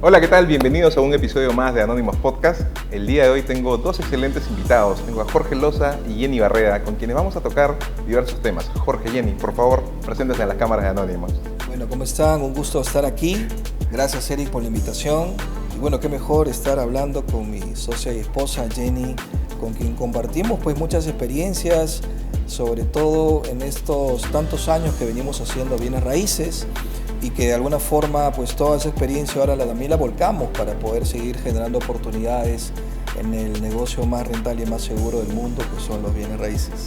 Hola, ¿qué tal? Bienvenidos a un episodio más de Anónimos Podcast. El día de hoy tengo dos excelentes invitados. Tengo a Jorge Loza y Jenny Barreda, con quienes vamos a tocar diversos temas. Jorge, Jenny, por favor, preséntense a las cámaras de Anónimos. Bueno, ¿cómo están? Un gusto estar aquí. Gracias, Eric, por la invitación. Y bueno, qué mejor estar hablando con mi socia y esposa, Jenny, con quien compartimos pues muchas experiencias, sobre todo en estos tantos años que venimos haciendo bienes raíces, y que de alguna forma pues toda esa experiencia ahora también la volcamos para poder seguir generando oportunidades en el negocio más rentable y más seguro del mundo, que son los bienes raíces.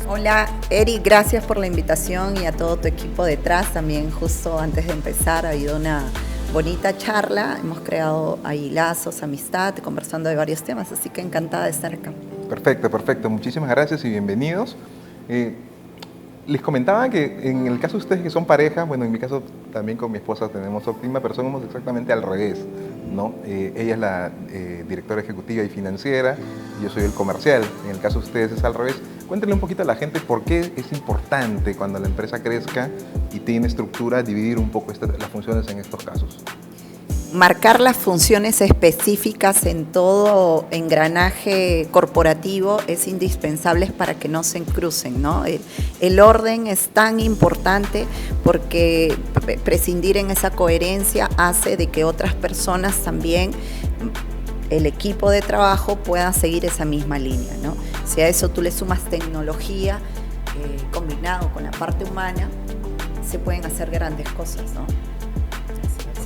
Hola Eric, gracias por la invitación y a todo tu equipo detrás. También justo antes de empezar ha habido una bonita charla, hemos creado ahí lazos, amistad, conversando de varios temas, así que encantada de estar acá. Perfecto, muchísimas gracias y bienvenidos. Les comentaba que en el caso de ustedes que son pareja, bueno, en mi caso también con mi esposa tenemos Optima, pero somos exactamente al revés, ¿no? Ella es la directora ejecutiva y financiera, yo soy el comercial. En el caso de ustedes es al revés. Cuéntenle un poquito a la gente por qué es importante cuando la empresa crezca y tiene estructura dividir un poco las funciones en estos casos. Marcar las funciones específicas en todo engranaje corporativo es indispensable para que no se crucen, ¿no? El orden es tan importante porque prescindir en esa coherencia hace de que otras personas también, el equipo de trabajo, puedan seguir esa misma línea, ¿no? Si a eso tú le sumas tecnología combinado con la parte humana, se pueden hacer grandes cosas, ¿no?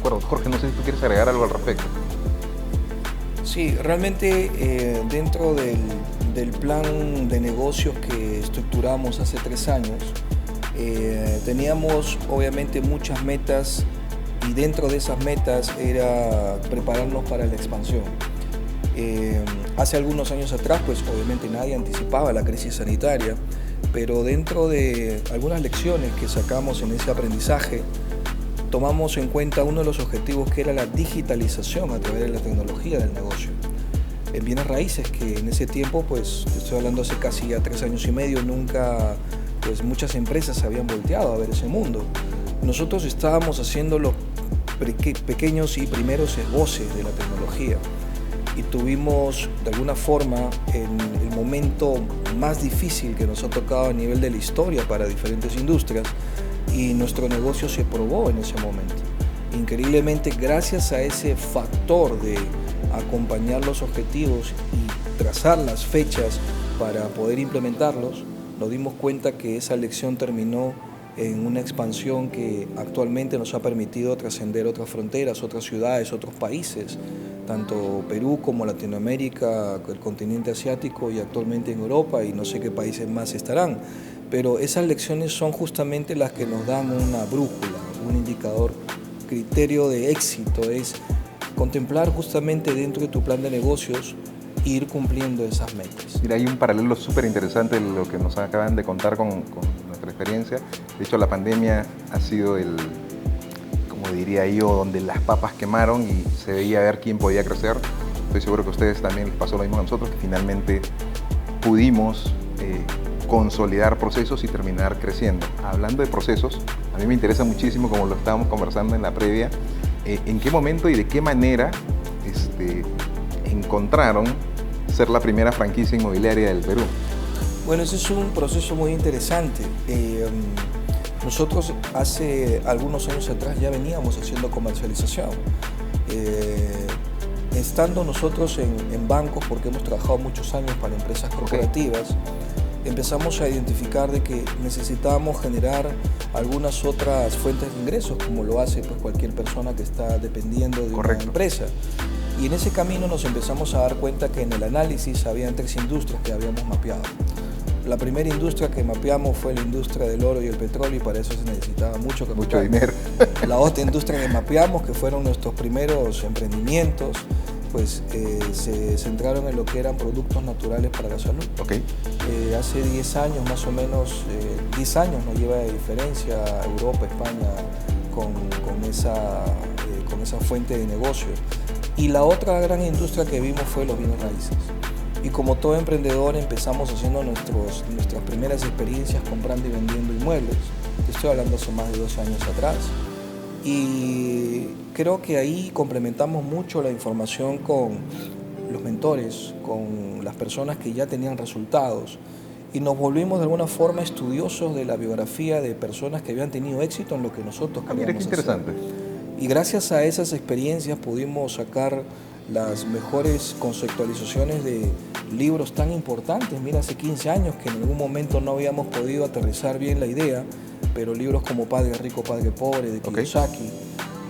Jorge, no sé si tú quieres agregar algo al respecto. Sí, realmente dentro del plan de negocios que estructuramos hace 3 años, teníamos obviamente muchas metas, y dentro de esas metas era prepararnos para la expansión. Hace algunos años atrás, pues obviamente nadie anticipaba la crisis sanitaria, pero dentro de algunas lecciones que sacamos en ese aprendizaje, tomamos en cuenta uno de los objetivos, que era la digitalización a través de la tecnología del negocio. En bienes raíces, que en ese tiempo, pues estoy hablando hace casi ya 3 años y medio, nunca pues muchas empresas se habían volteado a ver ese mundo. Nosotros estábamos haciendo los pequeños y primeros esboces de la tecnología, y tuvimos de alguna forma en el momento más difícil que nos ha tocado a nivel de la historia para diferentes industrias, y nuestro negocio se probó en ese momento. Increíblemente, gracias a ese factor de acompañar los objetivos y trazar las fechas para poder implementarlos, nos dimos cuenta que esa lección terminó en una expansión que actualmente nos ha permitido trascender otras fronteras, otras ciudades, otros países, tanto Perú como Latinoamérica, el continente asiático, y actualmente en Europa, y no sé qué países más estarán. Pero esas lecciones son justamente las que nos dan una brújula, un indicador, criterio de éxito, es contemplar justamente dentro de tu plan de negocios e ir cumpliendo esas metas. Mira, hay un paralelo súper interesante en lo que nos acaban de contar con nuestra experiencia. De hecho, la pandemia ha sido como diría yo, donde las papas quemaron y se veía a ver quién podía crecer. Estoy seguro que a ustedes también les pasó lo mismo a nosotros, que finalmente pudimos consolidar procesos y terminar creciendo. Hablando de procesos, a mí me interesa muchísimo, como lo estábamos conversando en la previa, en qué momento y de qué manera encontraron ser la primera franquicia inmobiliaria del Perú. Bueno, ese es un proceso muy interesante. Nosotros hace algunos años atrás ya veníamos haciendo comercialización. Estando nosotros en bancos, porque hemos trabajado muchos años para empresas corporativas, empezamos a identificar de que necesitábamos generar algunas otras fuentes de ingresos, como lo hace pues cualquier persona que está dependiendo de una empresa. Y en ese camino nos empezamos a dar cuenta que en el análisis habían 3 industrias que habíamos mapeado. La primera industria que mapeamos fue la industria del oro y el petróleo, y para eso se necesitaba mucho capital. Mucho dinero. La otra industria que mapeamos, que fueron nuestros primeros emprendimientos, pues se centraron en lo que eran productos naturales para la salud. Hace 10 años más o menos, 10 años nos lleva de diferencia Europa, España con esa fuente de negocio. Y la otra gran industria que vimos fue los bienes raíces. Y como todo emprendedor empezamos haciendo nuestras primeras experiencias comprando y vendiendo inmuebles. Te estoy hablando hace más de 12 años atrás. Y creo que ahí complementamos mucho la información con los mentores, con las personas que ya tenían resultados y nos volvimos de alguna forma estudiosos de la biografía de personas que habían tenido éxito en lo que nosotros queríamos Mira qué interesante. hacer. Y gracias a esas experiencias pudimos sacar las mejores conceptualizaciones de libros tan importantes. Mira, hace 15 años que en algún momento no habíamos podido aterrizar bien la idea, pero libros como Padre Rico, Padre Pobre, de Kiyosaki,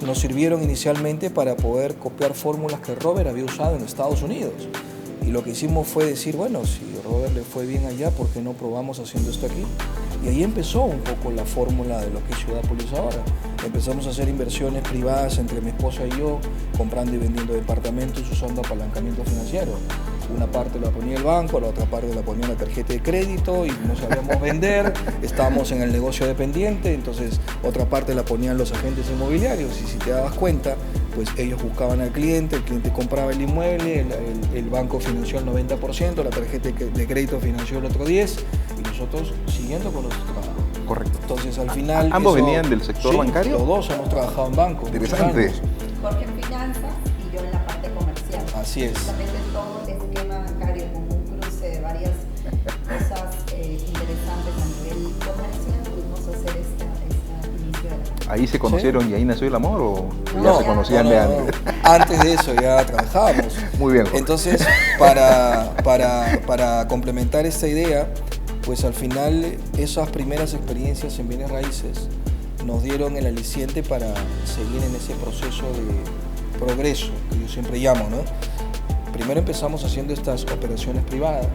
nos sirvieron inicialmente para poder copiar fórmulas que Robert había usado en Estados Unidos. Y lo que hicimos fue decir, bueno, si a Robert le fue bien allá, ¿por qué no probamos haciendo esto aquí? Y ahí empezó un poco la fórmula de lo que es Ciudadpolis ahora. Empezamos a hacer inversiones privadas entre mi esposa y yo, comprando y vendiendo departamentos usando apalancamiento financiero. Una parte la ponía el banco, la otra parte la ponía la tarjeta de crédito y no sabíamos vender, estábamos en el negocio dependiente, entonces otra parte la ponían los agentes inmobiliarios y si te dabas cuenta, pues ellos buscaban al cliente, el cliente compraba el inmueble, el banco financió el 90%, la tarjeta de crédito financió el otro 10% y nosotros siguiendo con nuestro trabajo. Correcto. Entonces al final... ¿Ambos venían del sector bancario? Los dos hemos trabajado en banco. Interesante. Jorge en finanzas y yo en la parte comercial. Así es. Justamente todo el esquema bancario con un cruce de varias cosas interesantes a nivel comercial pudimos hacer esta inicio de la... ¿Ahí se conocieron y ahí nació el amor o ya No, se conocían de antes? Antes de eso ya trabajábamos. Muy bien, Jorge. Entonces, para complementar esta idea, pues al final esas primeras experiencias en bienes raíces nos dieron el aliciente para seguir en ese proceso de progreso, que yo siempre llamo, ¿no? Primero empezamos haciendo estas operaciones privadas,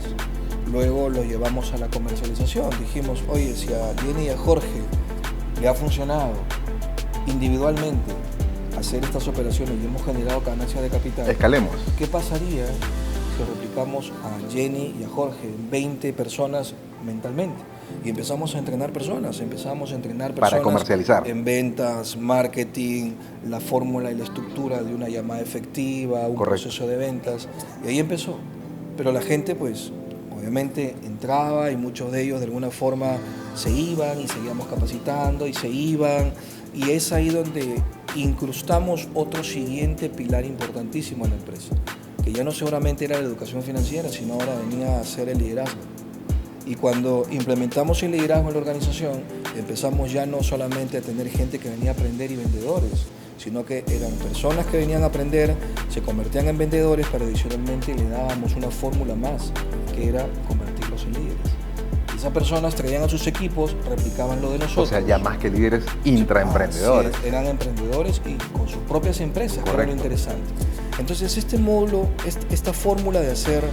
luego lo llevamos a la comercialización. Dijimos, oye, si a Jenny y a Jorge le ha funcionado individualmente hacer estas operaciones y hemos generado ganancias de capital, Escalemos. ¿qué pasaría si replicamos a Jenny y a Jorge, 20 personas mentalmente? Y empezamos a entrenar personas, Para comercializar. en ventas, marketing, la fórmula y la estructura de una llamada efectiva, un proceso de ventas, y ahí empezó. Pero la gente, pues, obviamente entraba y muchos de ellos de alguna forma se iban y seguíamos capacitando y se iban, y es ahí donde incrustamos otro siguiente pilar importantísimo en la empresa, que ya no seguramente era la educación financiera, sino ahora venía a ser el liderazgo. Y cuando implementamos el liderazgo en la organización, empezamos ya no solamente a tener gente que venía a aprender y vendedores, sino que eran personas que venían a aprender, se convertían en vendedores, pero adicionalmente le dábamos una fórmula más, que era convertirlos en líderes. Y esas personas traían a sus equipos, replicaban lo de nosotros. O sea, ya más que líderes, intraemprendedores. Sí, eran emprendedores y con sus propias empresas, que era lo interesante. Entonces este módulo, esta fórmula de hacer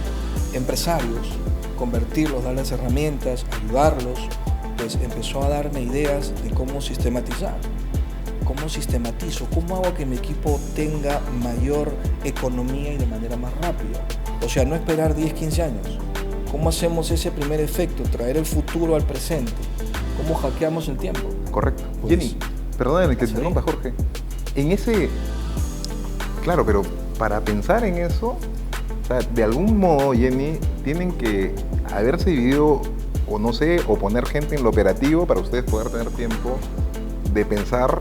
empresarios, convertirlos, darles herramientas, ayudarlos, pues empezó a darme ideas de cómo sistematizar. ¿Cómo sistematizo? ¿Cómo hago que mi equipo tenga mayor economía y de manera más rápida? O sea, no esperar 10, 15 años. ¿Cómo hacemos ese primer efecto? Traer el futuro al presente. ¿Cómo hackeamos el tiempo? Correcto. Pues, Jenny, perdóname que te interrumpa, Jorge. En ese... Claro, pero para pensar en eso, o sea, de algún modo, Jenny, tienen que haberse dividido, o no sé, o poner gente en lo operativo para ustedes poder tener tiempo de pensar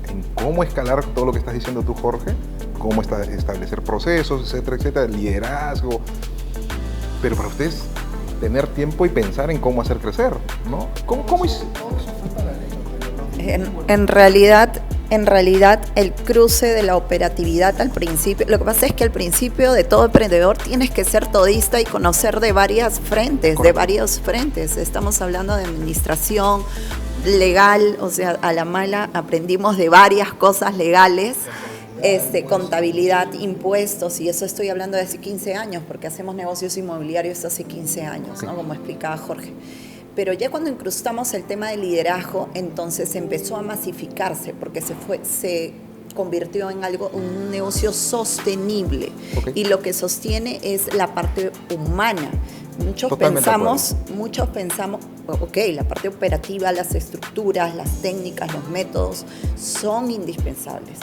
en cómo escalar todo lo que estás diciendo tú, Jorge, cómo establecer procesos, etcétera, etcétera, liderazgo. Pero para ustedes tener tiempo y pensar en cómo hacer crecer, ¿no? ¿Cómo es? En realidad, el cruce de la operatividad al principio, lo que pasa es que al principio de todo emprendedor tienes que ser todista y conocer de varias frentes, Correcto. de varios frentes. Estamos hablando de administración, legal, o sea, a la mala aprendimos de varias cosas legales, contabilidad, impuestos, y eso estoy hablando de hace 15 años, porque hacemos negocios inmobiliarios hace 15 años, ¿no? Como explicaba Jorge. Pero ya cuando incrustamos el tema del liderazgo, entonces empezó a masificarse, porque se convirtió en un negocio sostenible. Okay. Y lo que sostiene es la parte humana. Muchos pensamos, ok, la parte operativa, las estructuras, las técnicas, los métodos son indispensables.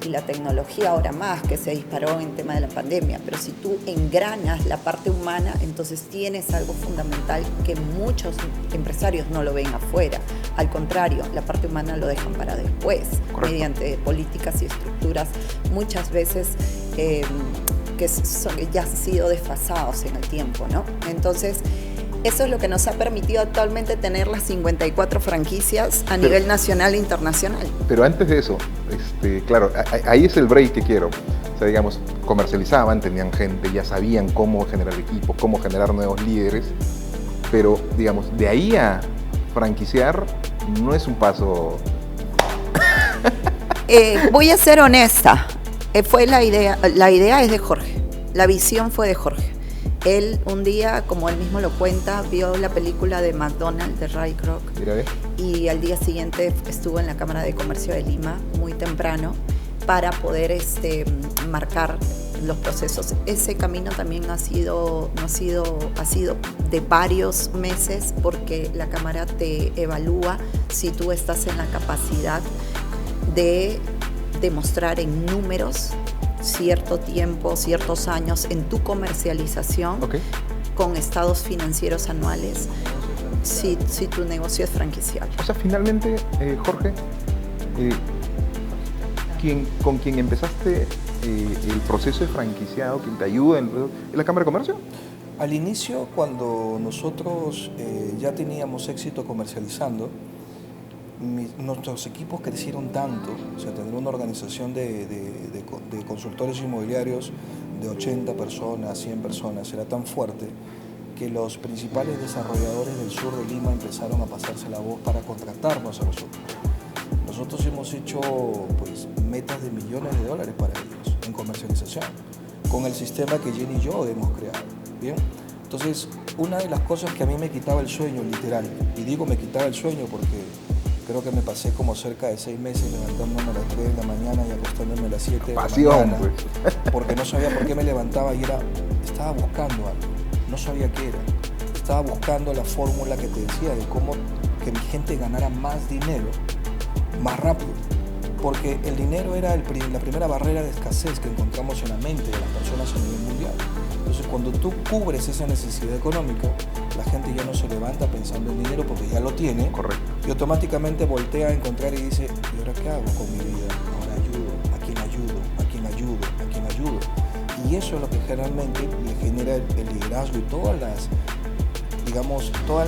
y la tecnología ahora más, que se disparó en tema de la pandemia, pero si tú engranas la parte humana, entonces tienes algo fundamental que muchos empresarios no lo ven afuera. Al contrario, la parte humana lo dejan para después, correcto, mediante políticas y estructuras muchas veces que ya han sido desfasados en el tiempo, ¿no? Entonces, eso es lo que nos ha permitido actualmente tener las 54 franquicias a nivel nacional e internacional. Pero antes de eso, claro, ahí es el break que quiero. O sea, digamos, comercializaban, tenían gente, ya sabían cómo generar equipos, cómo generar nuevos líderes, pero, digamos, de ahí a franquiciar no es un paso... Voy a ser honesta, fue la idea es de Jorge, la visión fue de Jorge. Él un día, como él mismo lo cuenta, vio la película de McDonald's, de Ray Kroc, y al día siguiente estuvo en la Cámara de Comercio de Lima muy temprano para poder marcar los procesos. Ese camino también ha sido de varios meses, porque la Cámara te evalúa si tú estás en la capacidad de demostrar en números cierto tiempo, ciertos años en tu comercialización, con estados financieros anuales, si tu negocio es franquiciable. O sea, finalmente, Jorge, con quien empezaste el proceso de franquiciado, quien te ayuda en la Cámara de Comercio. Al inicio, cuando nosotros ya teníamos éxito comercializando, nuestros equipos crecieron tanto, o sea, tener una organización de consultores inmobiliarios de 80 personas, 100 personas, era tan fuerte que los principales desarrolladores del sur de Lima empezaron a pasarse la voz para contratarnos a nosotros. Nosotros hemos hecho pues metas de millones de dólares para ellos en comercialización, con el sistema que Jenny y yo hemos creado, ¿bien? Entonces, una de las cosas que a mí me quitaba el sueño, literal, y digo me quitaba el sueño porque creo que me pasé como cerca de 6 meses levantándome a las 3 de la mañana y acostándome a las 7 de la mañana, pues. Porque no sabía por qué me levantaba y estaba buscando algo, no sabía qué era. Estaba buscando la fórmula que te decía de cómo que mi gente ganara más dinero, más rápido. Porque el dinero era la primera barrera de escasez que encontramos en la mente de las personas a nivel mundial. Entonces, cuando tú cubres esa necesidad económica, la gente ya no se levanta pensando en dinero porque ya lo tiene. Correcto. Y automáticamente voltea a encontrar y dice, ¿y ahora qué hago con mi vida? Ahora ayudo, ¿a quién ayudo? ¿A quién ayudo? ¿A quién ayudo? Y eso es lo que generalmente le genera el liderazgo y todas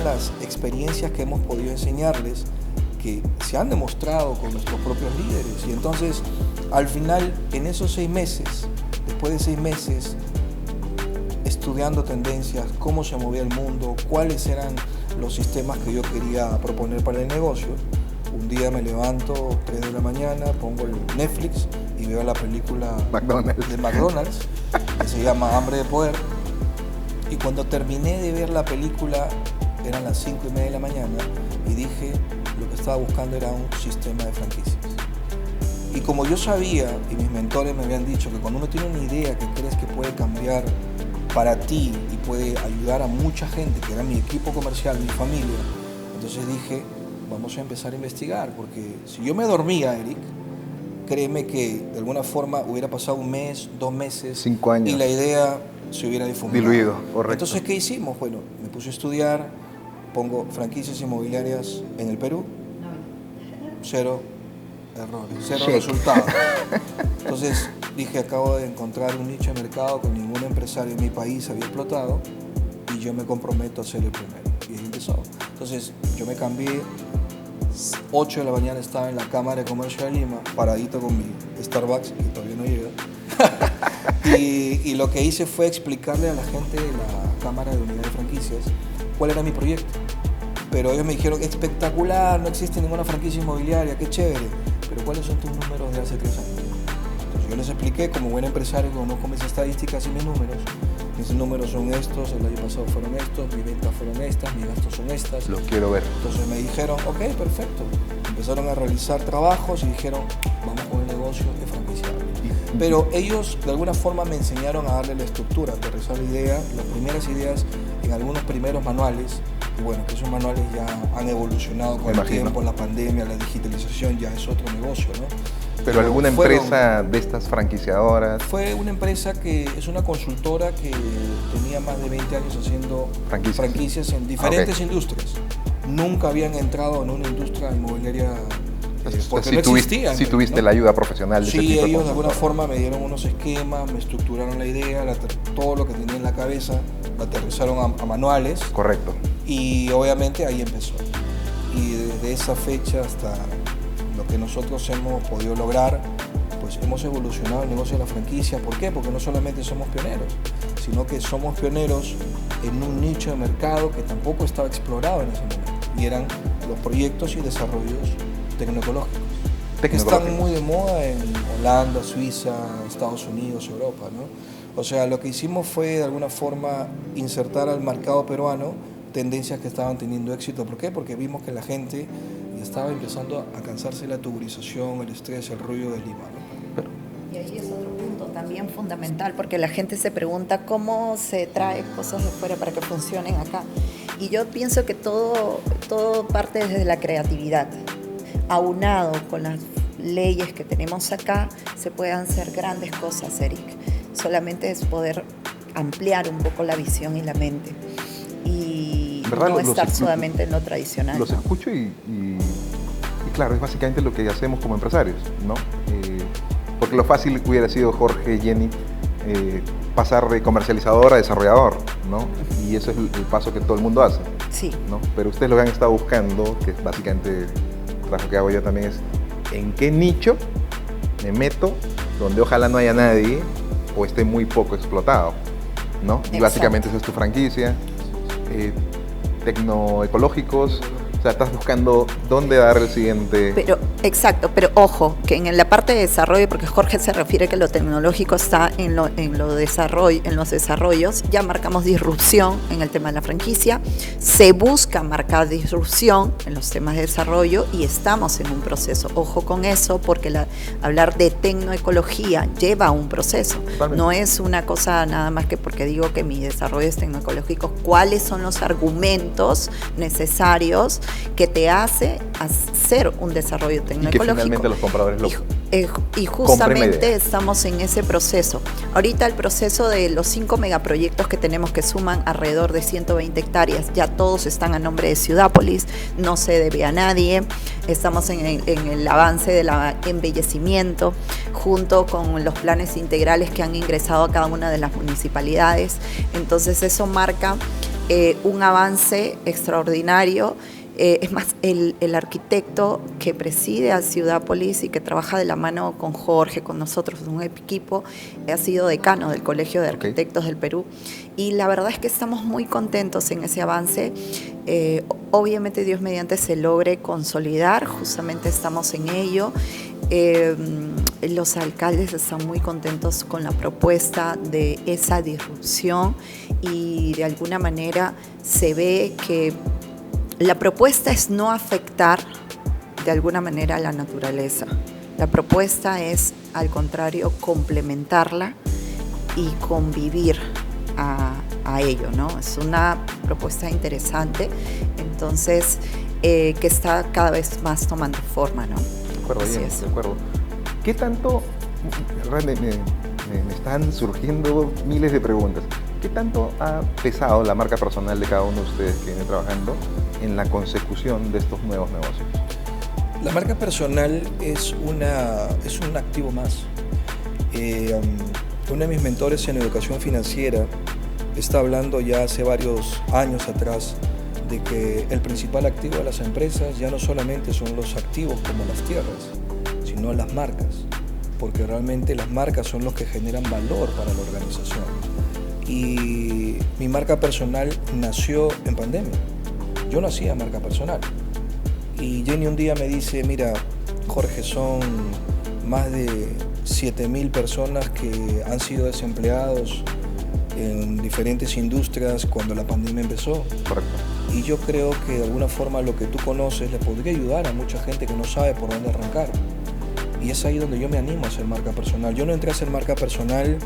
las experiencias que hemos podido enseñarles, que se han demostrado con nuestros propios líderes. Y entonces, al final, en esos 6 meses, después de 6 meses, estudiando tendencias, cómo se movía el mundo, cuáles eran los sistemas que yo quería proponer para el negocio, un día me levanto 3 de la mañana, pongo el Netflix y veo la película de McDonald's, que se llama Hambre de Poder. Y cuando terminé de ver la película, eran las 5:30 de la mañana, y dije, lo que estaba buscando era un sistema de franquicias. Y como yo sabía, y mis mentores me habían dicho, que cuando uno tiene una idea que crees que puede cambiar para ti y puede ayudar a mucha gente, que era mi equipo comercial, mi familia, entonces dije, vamos a empezar a investigar, porque si yo me dormía, Eric, créeme que de alguna forma hubiera pasado 1 mes, 2 meses, 5 años, y la idea se hubiera difuminado. Diluido, correcto. Entonces, ¿qué hicimos? Bueno, me puse a estudiar, pongo franquicias inmobiliarias en el Perú, 0 errores, 0 resultados. Entonces dije, acabo de encontrar un nicho de mercado que ningún empresario en mi país había explotado, y yo me comprometo a ser el primero. Y ahí empezó. Entonces yo me cambié, 8 de la mañana estaba en la Cámara de Comercio de Lima, paradito con mi Starbucks, que todavía no llega. y lo que hice fue explicarle a la gente de la Cámara de Unidad de Franquicias cuál era mi proyecto. Pero ellos me dijeron, espectacular, no existe ninguna franquicia inmobiliaria, qué chévere. Pero ¿cuáles son tus números de hace 3 años? Entonces yo les expliqué, como buen empresario, que conozco mis estadísticas y mis números son estos, el año pasado fueron estos, mis ventas fueron estas, mis gastos son estas. Los quiero ver. Entonces me dijeron, ok, perfecto. Empezaron a realizar trabajos y dijeron, vamos con el negocio de franquiciable. Pero ellos de alguna forma me enseñaron a darle la estructura, a aterrizar la idea, las primeras ideas en algunos primeros manuales. Y bueno, que esos manuales ya han evolucionado con el tiempo, la pandemia, la digitalización, ya es otro negocio, ¿no? ¿Pero alguna fueron- empresa de estas franquiciadoras? Fue una empresa que es una consultora que tenía más de 20 años haciendo Franquicias. en diferentes Ok. industrias. Nunca habían entrado en una industria inmobiliaria porque Sí no tuviste, existían. sí tuviste ¿no? la ayuda profesional de ese Sí, tipo de ellos de alguna consultoras. forma me dieron unos esquemas, me estructuraron la idea, todo lo que tenía en la cabeza, lo aterrizaron a manuales Correcto. y obviamente ahí empezó. Y desde esa fecha hasta lo que nosotros hemos podido lograr, pues hemos evolucionado el negocio de la franquicia. ¿Por qué? Porque no solamente somos pioneros, sino que somos pioneros en un nicho de mercado que tampoco estaba explorado en ese momento, y eran los proyectos y desarrollos tecnoecológicos, que están muy de moda en Holanda, Suiza, Estados Unidos, Europa, ¿no? O sea, lo que hicimos fue de alguna forma insertar al mercado peruano tendencias que estaban teniendo éxito. ¿Por qué? Porque vimos que la gente estaba empezando a cansarse de la tuburización, el estrés, el ruido de Lima, ¿no? Y ahí es otro punto también fundamental, porque la gente se pregunta cómo se trae cosas de fuera para que funcionen acá. Y yo pienso que todo parte desde la creatividad. Aunado con las leyes que tenemos acá, se pueden hacer grandes cosas, Eric. Solamente es poder ampliar un poco la visión y la mente. Y ¿Verdad? no estar solamente en lo tradicional. Los ¿no? escucho y claro, es básicamente lo que hacemos como empresarios, ¿no? Porque lo fácil hubiera sido, Jorge, Jenny, pasar de comercializador a desarrollador, ¿no? Y eso es el paso que todo el mundo hace, Sí. ¿no? Pero ustedes lo que han estado buscando, que es básicamente el trabajo que hago yo también, es en qué nicho me meto donde ojalá no haya nadie o esté muy poco explotado, ¿no? Y Exacto. básicamente esa es tu franquicia. Tecnoecológicos, o sea, estás buscando dónde dar el siguiente... Pero, exacto, pero ojo, que en la parte de desarrollo, porque Jorge se refiere que lo tecnológico está en los desarrollos, ya marcamos disrupción en el tema de la franquicia, se busca marcar disrupción en los temas de desarrollo y estamos en un proceso. Ojo con eso, porque hablar de tecnoecología lleva a un proceso. Totalmente. No es una cosa nada más que porque digo que mi desarrollo es tecnoecológico. ¿Cuáles son los argumentos necesarios que te hace hacer un desarrollo Y que tecnoecológico? finalmente los compradores lo... Y justamente estamos en ese proceso. Ahorita el proceso de los 5 megaproyectos que tenemos, que suman alrededor de 120 hectáreas, ya todos están a nombre de Ciudápolis, no se debe a nadie. Estamos en el avance del embellecimiento, junto con los planes integrales que han ingresado a cada una de las municipalidades. Entonces eso marca un avance extraordinario. Es más, el arquitecto que preside a Ciudápolis y que trabaja de la mano con Jorge, con nosotros, un equipo, ha sido decano del Colegio de Arquitectos del Perú. Y la verdad es que estamos muy contentos en ese avance. Obviamente, Dios mediante, se logre consolidar, justamente estamos en ello. Los alcaldes están muy contentos con la propuesta de esa disrupción y de alguna manera se ve que la propuesta es no afectar de alguna manera a la naturaleza. La propuesta es, al contrario, complementarla y convivir a ello, ¿no? Es una propuesta interesante, entonces, que está cada vez más tomando forma, ¿no? De acuerdo, Así bien, es. de acuerdo. ¿Qué tanto, me están surgiendo miles de preguntas, qué tanto ha pesado la marca personal de cada uno de ustedes que viene trabajando en la consecución de estos nuevos negocios? La marca personal es un activo más. Uno de mis mentores en educación financiera está hablando ya hace varios años atrás de que el principal activo de las empresas ya no solamente son los activos como las tierras, sino las marcas, porque realmente las marcas son los que generan valor para la organización. Y mi marca personal nació en pandemia. Yo no hacía marca personal. Y Jenny un día me dice, mira, Jorge, son más de 7.000 personas que han sido desempleados en diferentes industrias cuando la pandemia empezó. Correcto. Y yo creo que de alguna forma lo que tú conoces le podría ayudar a mucha gente que no sabe por dónde arrancar. Y es ahí donde yo me animo a hacer marca personal. Yo no entré a hacer marca personal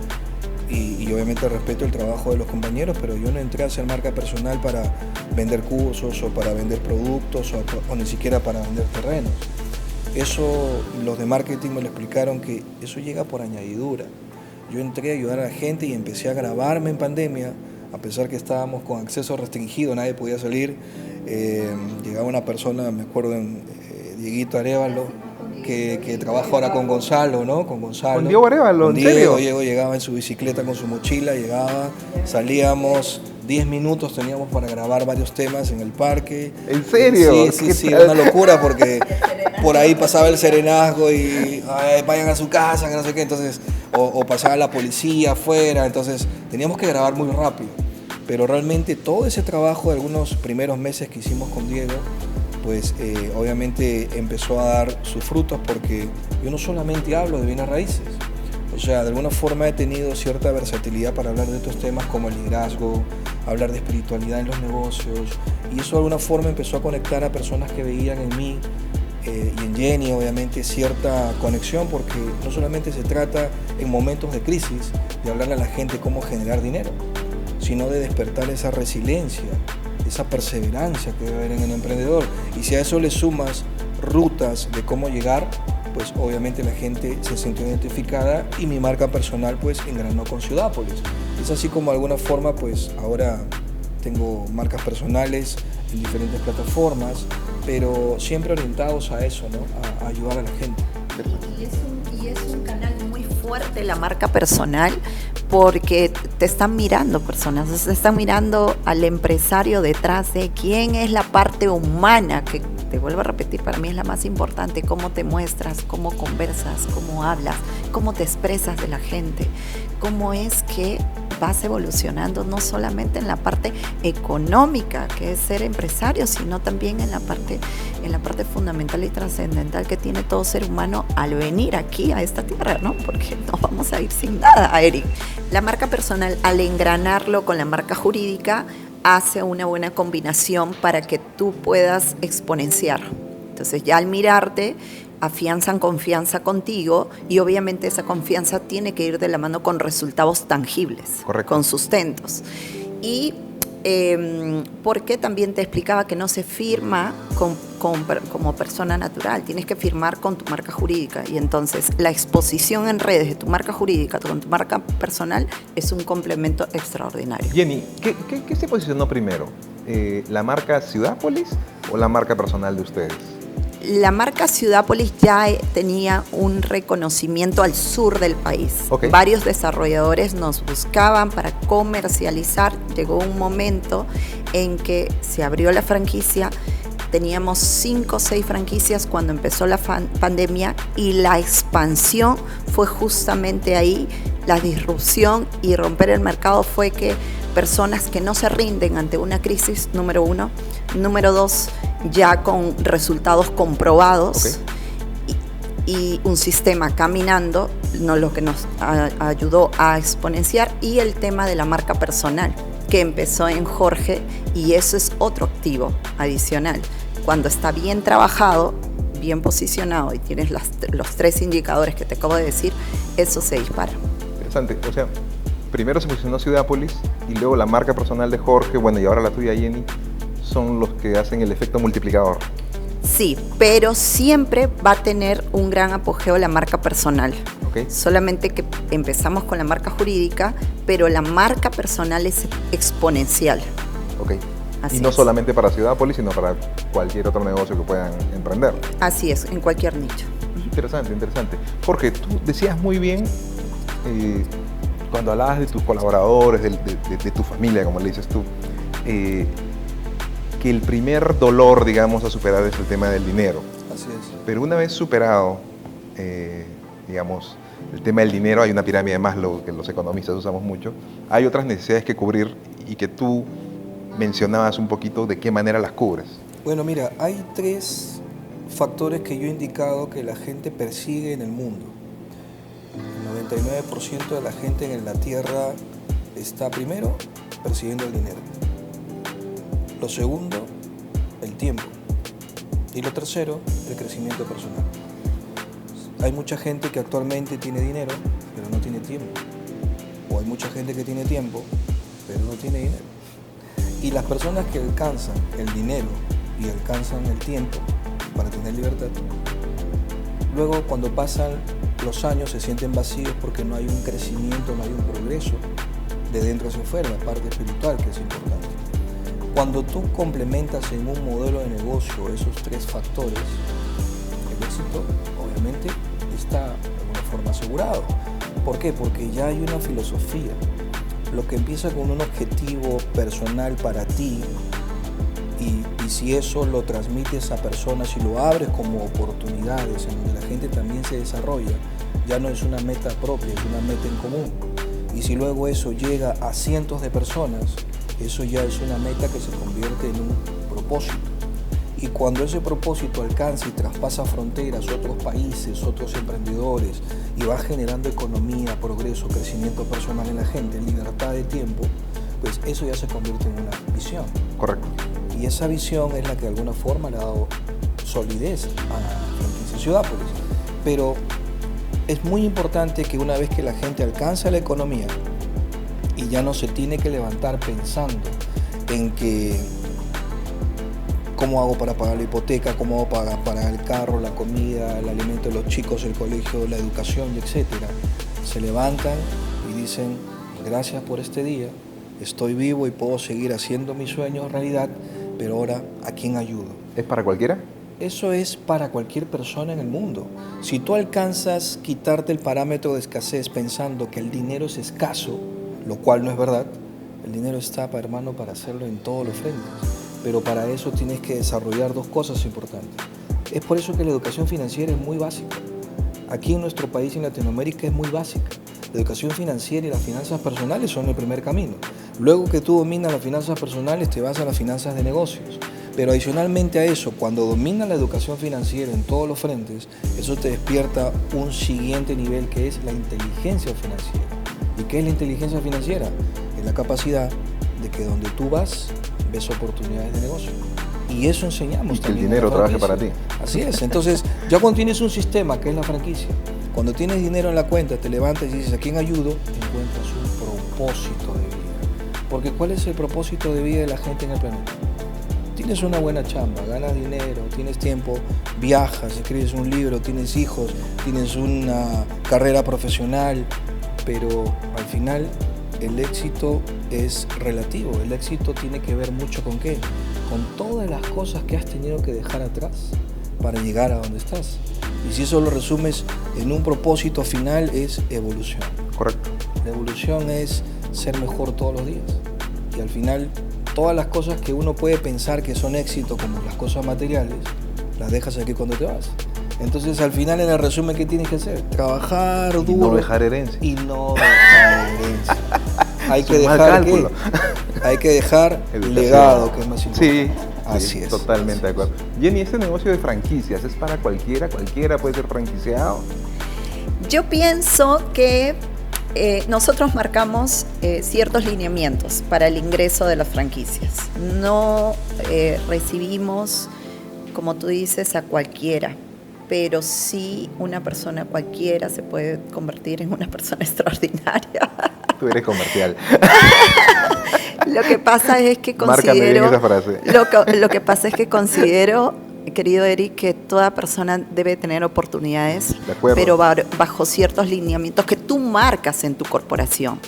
y obviamente respeto el trabajo de los compañeros, pero yo no entré a hacer marca personal para vender cursos o para vender productos o ni siquiera para vender terrenos. Eso los de marketing me lo explicaron, que eso llega por añadidura. Yo entré a ayudar a la gente y empecé a grabarme en pandemia, a pesar que estábamos con acceso restringido, nadie podía salir. Llegaba una persona, me acuerdo, Dieguito Arévalo, que trabaja ahora con Gonzalo, ¿no? Con Gonzalo. ¿Con Diego Arévalo? Con ¿En Diego, serio? llegaba en su bicicleta con su mochila, llegaba, salíamos, 10 minutos teníamos para grabar varios temas en el parque. ¿En serio? Sí, una locura, porque por ahí pasaba el serenazgo y vayan a su casa, que no sé qué, entonces, o pasaba la policía afuera, entonces teníamos que grabar muy rápido. Pero realmente todo ese trabajo de algunos primeros meses que hicimos con Diego, pues obviamente empezó a dar sus frutos, porque yo no solamente hablo de bienes raíces, o sea, de alguna forma he tenido cierta versatilidad para hablar de estos temas como el liderazgo, hablar de espiritualidad en los negocios, y eso de alguna forma empezó a conectar a personas que veían en mí y en Jenny obviamente cierta conexión, porque no solamente se trata en momentos de crisis de hablarle a la gente cómo generar dinero, sino de despertar esa resiliencia, esa perseverancia que debe haber en el emprendedor. Y si a eso le sumas rutas de cómo llegar, pues obviamente la gente se sintió identificada y mi marca personal pues engranó con Ciudápolis. Es así como de alguna forma pues ahora tengo marcas personales en diferentes plataformas, pero siempre orientados a eso, ¿no? A ayudar a la gente. Y es un canal muy fuerte la marca personal, porque te están mirando personas, te están mirando al empresario detrás de quién es la parte humana, que te vuelvo a repetir, para mí es la más importante, cómo te muestras, cómo conversas, cómo hablas, cómo te expresas de la gente, cómo es que vas evolucionando no solamente en la parte económica, que es ser empresario, sino también en la parte fundamental y trascendental que tiene todo ser humano al venir aquí a esta tierra, ¿no? Porque no vamos a ir sin nada, Eric. La marca personal, al engranarlo con la marca jurídica, hace una buena combinación para que tú puedas exponenciar. Entonces ya al mirarte, afianzan confianza contigo, y obviamente esa confianza tiene que ir de la mano con resultados tangibles, correcto, con sustentos. Y porque también te explicaba que no se firma como persona natural, tienes que firmar con tu marca jurídica, y entonces la exposición en redes de tu marca jurídica con tu marca personal es un complemento extraordinario. Jenny, ¿qué se posicionó primero? ¿La marca Ciudápolis o la marca personal de ustedes? La marca Ciudápolis ya tenía un reconocimiento al sur del país. Okay. Varios desarrolladores nos buscaban para comercializar. Llegó un momento en que se abrió la franquicia. Teníamos 5 o 6 franquicias cuando empezó la pandemia, y la expansión fue justamente ahí. La disrupción y romper el mercado fue que personas que no se rinden ante una crisis, número 1. Número 2, ya con resultados comprobados, y un sistema caminando, lo que nos ayudó a exponenciar, y el tema de la marca personal, que empezó en Jorge, y eso es otro activo adicional. Cuando está bien trabajado, bien posicionado, y tienes los 3 indicadores que te acabo de decir, eso se dispara. Interesante, o sea, primero se posicionó Ciudápolis, y luego la marca personal de Jorge, bueno, y ahora la tuya, Jenny, son los que hacen el efecto multiplicador. Sí, pero siempre va a tener un gran apogeo la marca personal. Okay. Solamente que empezamos con la marca jurídica, pero la marca personal es exponencial. Okay. Así y no es. Solamente para Ciudápolis, sino para cualquier otro negocio que puedan emprender. Así es, en cualquier nicho. Interesante, interesante. Jorge, tú decías muy bien, cuando hablabas de tus colaboradores, de tu familia, como le dices tú, que el primer dolor, digamos, a superar es el tema del dinero. Así es. Pero una vez superado, digamos, el tema del dinero, hay una pirámide de Maslow que los economistas usamos mucho, hay otras necesidades que cubrir, y que tú mencionabas un poquito de qué manera las cubres. Bueno, mira, hay 3 factores que yo he indicado que la gente persigue en el mundo. El 99% de la gente en la Tierra está primero persiguiendo el dinero. Lo segundo, el tiempo. Y lo tercero, el crecimiento personal. Hay mucha gente que actualmente tiene dinero, pero no tiene tiempo. O hay mucha gente que tiene tiempo, pero no tiene dinero. Y las personas que alcanzan el dinero y alcanzan el tiempo para tener libertad, luego cuando pasan los años se sienten vacíos porque no hay un crecimiento, no hay un progreso de dentro hacia afuera, la parte espiritual que es importante. Cuando tú complementas en un modelo de negocio esos tres factores, el éxito obviamente está de alguna forma asegurado. ¿Por qué? Porque ya hay una filosofía. Lo que empieza con un objetivo personal para ti y si eso lo transmites a personas y lo abres como oportunidades en donde la gente también se desarrolla, ya no es una meta propia, es una meta en común. Y si luego eso llega a cientos de personas, eso ya es una meta que se convierte en un propósito. Y cuando ese propósito alcanza y traspasa fronteras, otros países, otros emprendedores, y va generando economía, progreso, crecimiento personal en la gente, libertad de tiempo, pues eso ya se convierte en una visión. Correcto. Y esa visión es la que de alguna forma le ha dado solidez a la franquicia Ciudápolis. Pero es muy importante que una vez que la gente alcanza la economía y ya no se tiene que levantar pensando en que cómo hago para pagar la hipoteca, cómo hago para pagar el carro, la comida, el alimento de los chicos, el colegio, la educación, etc. Se levantan y dicen, gracias por este día, estoy vivo y puedo seguir haciendo mis sueños realidad, pero ahora, ¿a quién ayudo? ¿Es para cualquiera? Eso es para cualquier persona en el mundo. Si tú alcanzas quitarte el parámetro de escasez pensando que el dinero es escaso, lo cual no es verdad, el dinero está, hermano, para hacerlo en todos los frentes. Pero para eso tienes que desarrollar dos cosas importantes. Es por eso que la educación financiera es muy básica. Aquí en nuestro país, en Latinoamérica, es muy básica. La educación financiera y las finanzas personales son el primer camino. Luego que tú dominas las finanzas personales, te vas a las finanzas de negocios. Pero adicionalmente a eso, cuando dominas la educación financiera en todos los frentes, eso te despierta un siguiente nivel que es la inteligencia financiera. ¿Y qué es la inteligencia financiera? Es la capacidad de que donde tú vas, ves oportunidades de negocio. Y eso enseñamos y que también. El dinero trabaje para ti. Así es. Entonces, ya cuando tienes un sistema que es la franquicia, cuando tienes dinero en la cuenta, te levantas y dices, ¿a quién ayudo? Encuentras un propósito de vida. Porque ¿cuál es el propósito de vida de la gente en el planeta? Tienes una buena chamba, ganas dinero, tienes tiempo, viajas, escribes un libro, tienes hijos, tienes una carrera profesional, pero al final el éxito es relativo. El éxito tiene que ver mucho con ¿qué? Con todas las cosas que has tenido que dejar atrás para llegar a donde estás. Y si eso lo resumes en un propósito final, es evolución. Correcto. La evolución es ser mejor todos los días. Y al final, todas las cosas que uno puede pensar que son éxito, como las cosas materiales, las dejas aquí cuando te vas. Entonces, al final, en el resumen, ¿qué tienes que hacer? Trabajar duro. Y no dejar herencia. Y no dejar herencia. Hay que dejar ¿qué? Hay que dejar legado, que es más importante. Sí, así es. Totalmente de acuerdo. Jenny, este negocio de franquicias es para cualquiera, cualquiera puede ser franquiciado. Yo pienso que nosotros marcamos ciertos lineamientos para el ingreso de las franquicias. No recibimos, como tú dices, a cualquiera, pero sí una persona cualquiera se puede convertir en una persona extraordinaria. Tú eres comercial. Lo que pasa es que Márcame bien esa frase. Lo que pasa es que considero, querido Eric, que toda persona debe tener oportunidades, pero bajo ciertos lineamientos que tú marcas en tu corporación.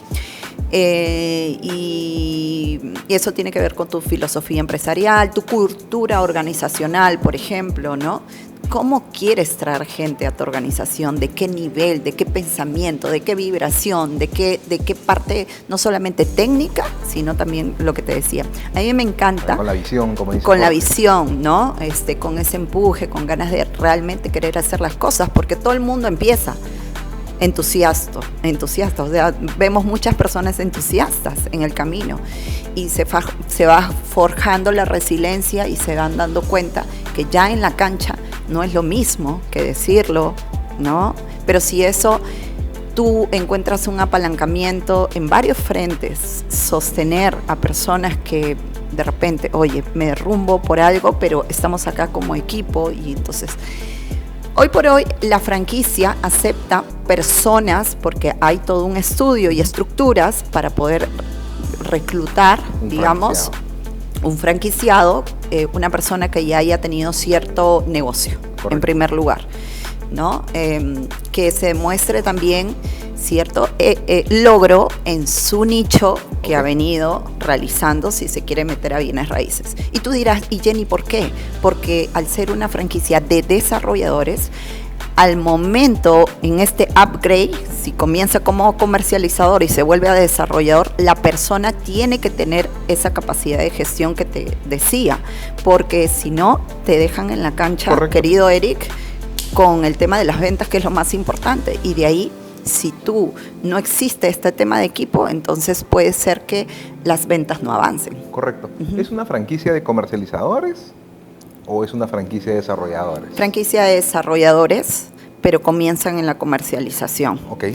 Y eso tiene que ver con tu filosofía empresarial, tu cultura organizacional, por ejemplo, ¿no? ¿Cómo quieres traer gente a tu organización? ¿De qué nivel? ¿De qué pensamiento? ¿De qué vibración? ¿De qué parte, no solamente técnica, sino también lo que te decía? A mí me encanta. Con la visión, como dices. Con la visión, ¿no? Con ese empuje, con ganas de realmente querer hacer las cosas, porque todo el mundo empieza entusiasta. O sea, vemos muchas personas entusiastas en el camino y se va forjando la resiliencia y se van dando cuenta que ya en la cancha no es lo mismo que decirlo, ¿no? Pero si eso tú encuentras un apalancamiento en varios frentes, sostener a personas que de repente, oye, me derrumbo por algo, pero estamos acá como equipo y entonces... Hoy por hoy la franquicia acepta personas porque hay todo un estudio y estructuras para poder reclutar, digamos, un franquiciado, una persona que ya haya tenido cierto negocio. Correcto. En primer lugar. ¿no? Que se demuestre también cierto logro en su nicho que ha venido realizando si se quiere meter a bienes raíces. Y tú dirás, ¿y Jenny por qué? Porque al ser una franquicia de desarrolladores, al momento en este upgrade, si comienza como comercializador y se vuelve a desarrollador, la persona tiene que tener esa capacidad de gestión que te decía, porque si no, te dejan en la cancha, correcto, querido Eric, con el tema de las ventas, que es lo más importante. Y de ahí, si tú no existe este tema de equipo, entonces puede ser que las ventas no avancen. Correcto. ¿Es una franquicia de comercializadores o es una franquicia de desarrolladores? Franquicia de desarrolladores, pero comienzan en la comercialización. Ok.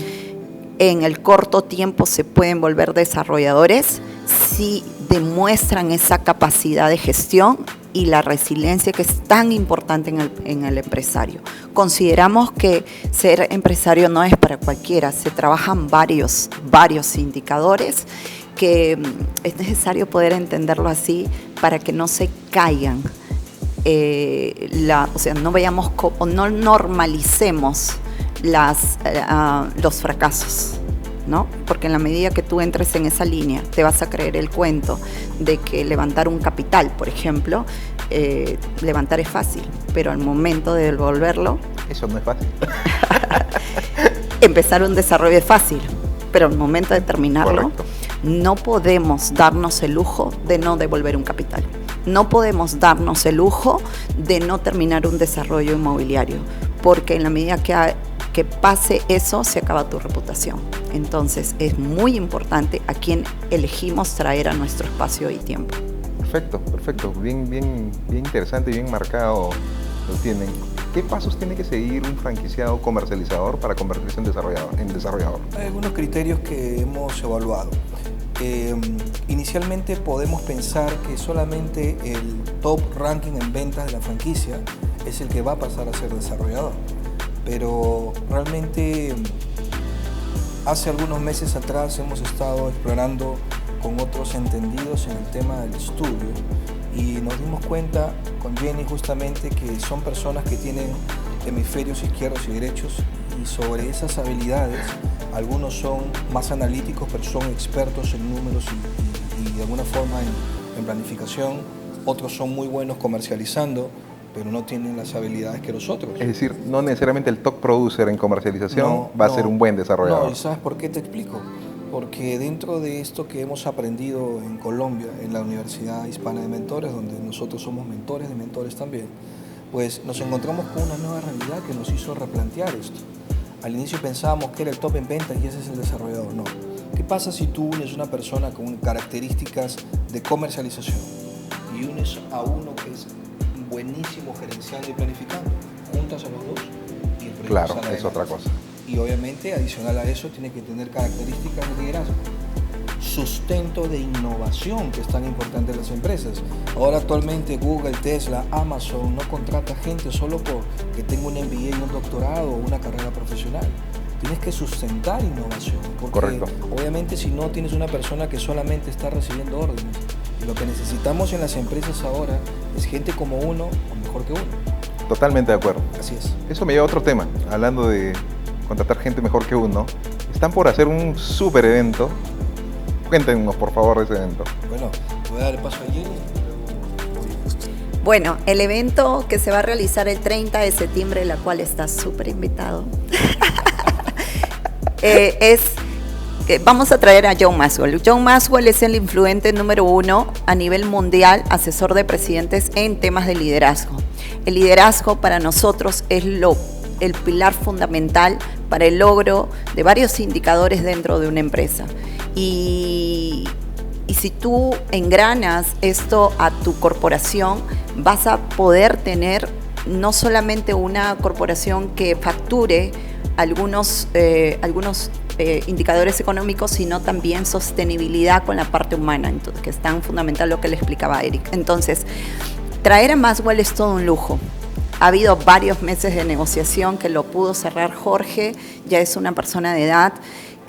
En el corto tiempo se pueden volver desarrolladores si demuestran esa capacidad de gestión y la resiliencia que es tan importante en el empresario. Consideramos que ser empresario no es para cualquiera, se trabajan varios indicadores que es necesario poder entenderlo así para que no se caigan. O sea, no veamos o no normalicemos los fracasos, ¿no? Porque en la medida que tú entres en esa línea, te vas a creer el cuento de que levantar un capital, por ejemplo, levantar es fácil, pero al momento de devolverlo... Eso no es fácil. Empezar un desarrollo es fácil, pero al momento de terminarlo, correcto, no podemos darnos el lujo de no devolver un capital. No podemos darnos el lujo de no terminar un desarrollo inmobiliario, porque en la medida que pase eso, se acaba tu reputación. Entonces, es muy importante a quién elegimos traer a nuestro espacio y tiempo. Perfecto, perfecto. Bien interesante y bien marcado lo tienen. ¿Qué pasos tiene que seguir un franquiciado comercializador para convertirse en desarrollador? Hay algunos criterios que hemos evaluado. Inicialmente podemos pensar que solamente el top ranking en ventas de la franquicia es el que va a pasar a ser desarrollador, pero realmente hace algunos meses atrás hemos estado explorando con otros entendidos en el tema del estudio y nos dimos cuenta con Jenny justamente que son personas que tienen hemisferios izquierdos y derechos, y sobre esas habilidades algunos son más analíticos, pero son expertos en números y de alguna forma en planificación. Otros son muy buenos comercializando, pero no tienen las habilidades que los otros. Es decir, no necesariamente el top producer en comercialización va a ser un buen desarrollador. No, ¿y sabes por qué te explico? Porque dentro de esto que hemos aprendido en Colombia, en la Universidad Hispana de Mentores, donde nosotros somos mentores de mentores también, pues nos encontramos con una nueva realidad que nos hizo replantear esto. Al inicio pensábamos que era el top en ventas y ese es el desarrollador. No. ¿Qué pasa si tú unes una persona con características de comercialización y unes a uno que es buenísimo gerenciando y planificando? Juntas a los dos y el proyecto claro, sale es adelante. otra cosa. Y obviamente, adicional a eso, tiene que tener características de liderazgo. Sustento de innovación, que es tan importante en las empresas. Ahora actualmente Google, Tesla, Amazon no contrata gente solo porque tenga un MBA y un doctorado o una carrera profesional. Tienes que sustentar innovación. Porque correcto, obviamente si no tienes una persona que solamente está recibiendo órdenes. Y lo que necesitamos en las empresas ahora es gente como uno o mejor que uno. Totalmente de acuerdo. Así es. Eso me lleva a otro tema, hablando de contratar gente mejor que uno. Están por hacer un súper evento. Cuéntenos, por favor, de ese evento. Bueno, voy a dar el paso a Jenny. Bueno, el evento que se va a realizar el 30 de septiembre, la cual está súper invitado, vamos a traer a John Maxwell. John Maxwell es el influente número 1 a nivel mundial, asesor de presidentes en temas de liderazgo. El liderazgo para nosotros es el pilar fundamental para el logro de varios indicadores dentro de una empresa. Y si tú engranas esto a tu corporación, vas a poder tener no solamente una corporación que facture algunos indicadores económicos, sino también sostenibilidad con la parte humana, entonces, que es tan fundamental lo que le explicaba Eric. Entonces, traer a Maxwell es todo un lujo. Ha habido varios meses de negociación que lo pudo cerrar Jorge, ya es una persona de edad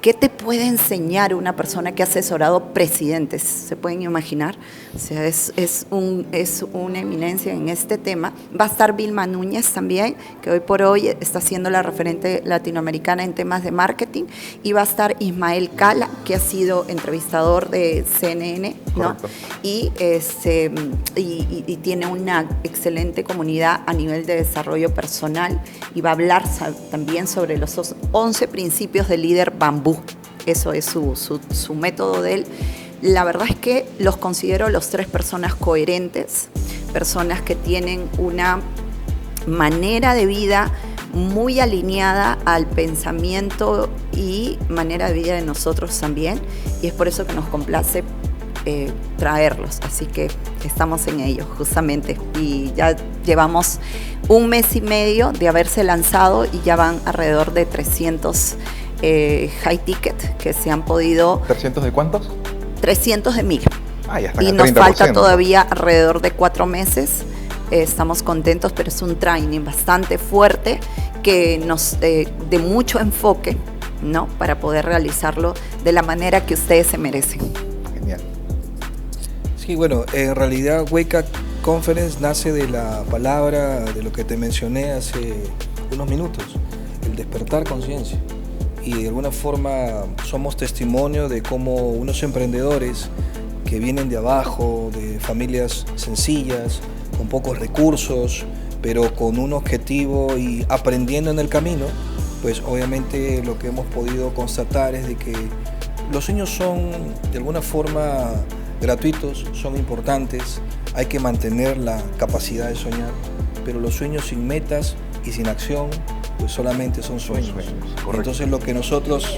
¿qué te puede enseñar una persona que ha asesorado presidentes? ¿Se pueden imaginar? O sea, es una eminencia en este tema. Va a estar Vilma Núñez también, que hoy por hoy está siendo la referente latinoamericana en temas de marketing, y va a estar Ismael Cala, que ha sido entrevistador de CNN, ¿no? Y tiene una excelente comunidad a nivel de desarrollo personal, y va a hablar también sobre los 11 principios del líder bambú. Eso es su método de él. La verdad es que los considero los 3 personas coherentes, personas que tienen una manera de vida muy alineada al pensamiento y manera de vida de nosotros también, y es por eso que nos complace traerlos, así que estamos en ello justamente, y ya llevamos 1 mes y medio de haberse lanzado y ya van alrededor de 300 high ticket que se han podido... ¿300 de cuántos? 300 de 1000. Ah, ya están y al nos 30%. falta todavía alrededor de 4 meses. Estamos contentos, pero es un training bastante fuerte que nos de mucho enfoque, ¿no? Para poder realizarlo de la manera que ustedes se merecen. Genial. Sí, bueno, en realidad Wake Up Conference nace de la palabra, de lo que te mencioné hace unos minutos, el despertar conciencia. Y de alguna forma somos testimonio de cómo unos emprendedores que vienen de abajo, de familias sencillas, con pocos recursos, pero con un objetivo y aprendiendo en el camino, pues obviamente lo que hemos podido constatar es de que los sueños son de alguna forma gratuitos, son importantes, hay que mantener la capacidad de soñar, pero los sueños sin metas y sin acción pues solamente son sueños. Entonces lo que nosotros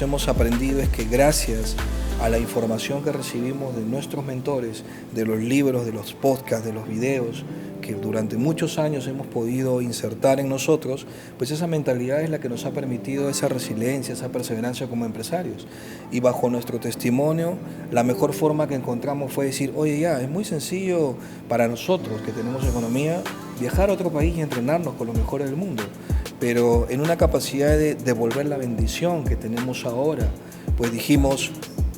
hemos aprendido es que gracias a la información que recibimos de nuestros mentores, de los libros, de los podcasts, de los videos, que durante muchos años hemos podido insertar en nosotros, pues esa mentalidad es la que nos ha permitido esa resiliencia, esa perseverancia como empresarios. Y bajo nuestro testimonio, la mejor forma que encontramos fue decir, oye, ya, es muy sencillo para nosotros que tenemos economía, viajar a otro país y entrenarnos con los mejores del mundo. Pero en una capacidad de devolver la bendición que tenemos ahora, pues dijimos,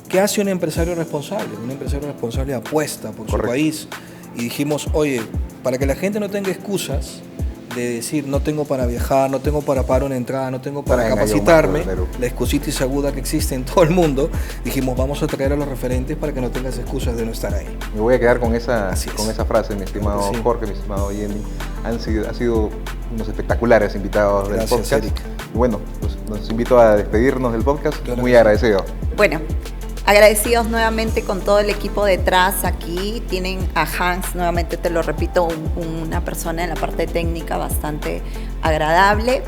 ¿qué hace un empresario responsable? Un empresario responsable apuesta por su país. Y dijimos, oye, para que la gente no tenga excusas de decir no tengo para viajar, no tengo para pagar una entrada, no tengo para capacitarme, la excusitis aguda que existe en todo el mundo, dijimos vamos a traer a los referentes para que no tengas excusas de no estar ahí. Me voy a quedar con esa frase, mi estimado Jorge, mi estimado Jenny. Han sido unos espectaculares invitados del podcast. Eric. Y bueno, pues nos invito a despedirnos del podcast. Claro, muy agradecido. Bueno, agradecidos nuevamente con todo el equipo detrás aquí. Tienen a Hans, nuevamente te lo repito, una persona en la parte técnica bastante agradable,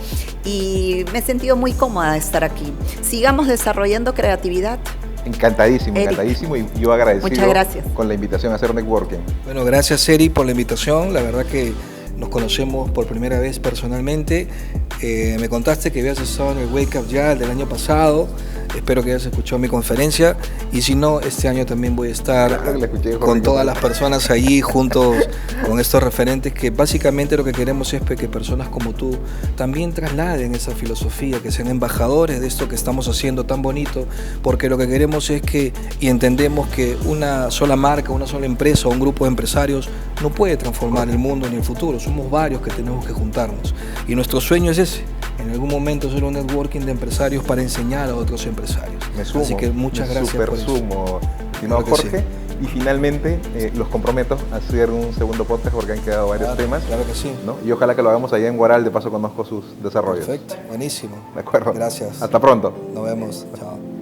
y me he sentido muy cómoda de estar aquí. Sigamos desarrollando creatividad. Encantadísimo, Eric. Encantadísimo, y yo agradecido. Muchas gracias. Con la invitación a hacer networking. Bueno, gracias Eri por la invitación, la verdad que nos conocemos por primera vez personalmente. Me contaste que habías estado en el Wake Up ya del año pasado. Espero que hayas escuchado mi conferencia, y si no, este año también voy a estar con todas las personas allí juntos con estos referentes, que básicamente lo que queremos es que personas como tú también trasladen esa filosofía, que sean embajadores de esto que estamos haciendo tan bonito, porque lo que queremos es que, y entendemos que una sola marca, una sola empresa o un grupo de empresarios no puede transformar el mundo ni el futuro, somos varios que tenemos que juntarnos, y nuestro sueño es ese, en algún momento hacer un networking de empresarios para enseñar a otros empresarios. Me sumo, así que muchas gracias por eso. Estimado Jorge, sí. Y finalmente los comprometo a hacer un segundo podcast porque han quedado varios temas. Claro que sí. ¿No? Y ojalá que lo hagamos allá en Guaral, de paso conozco sus desarrollos. Perfecto, buenísimo. De acuerdo. Gracias. Hasta pronto. Nos vemos. Chao.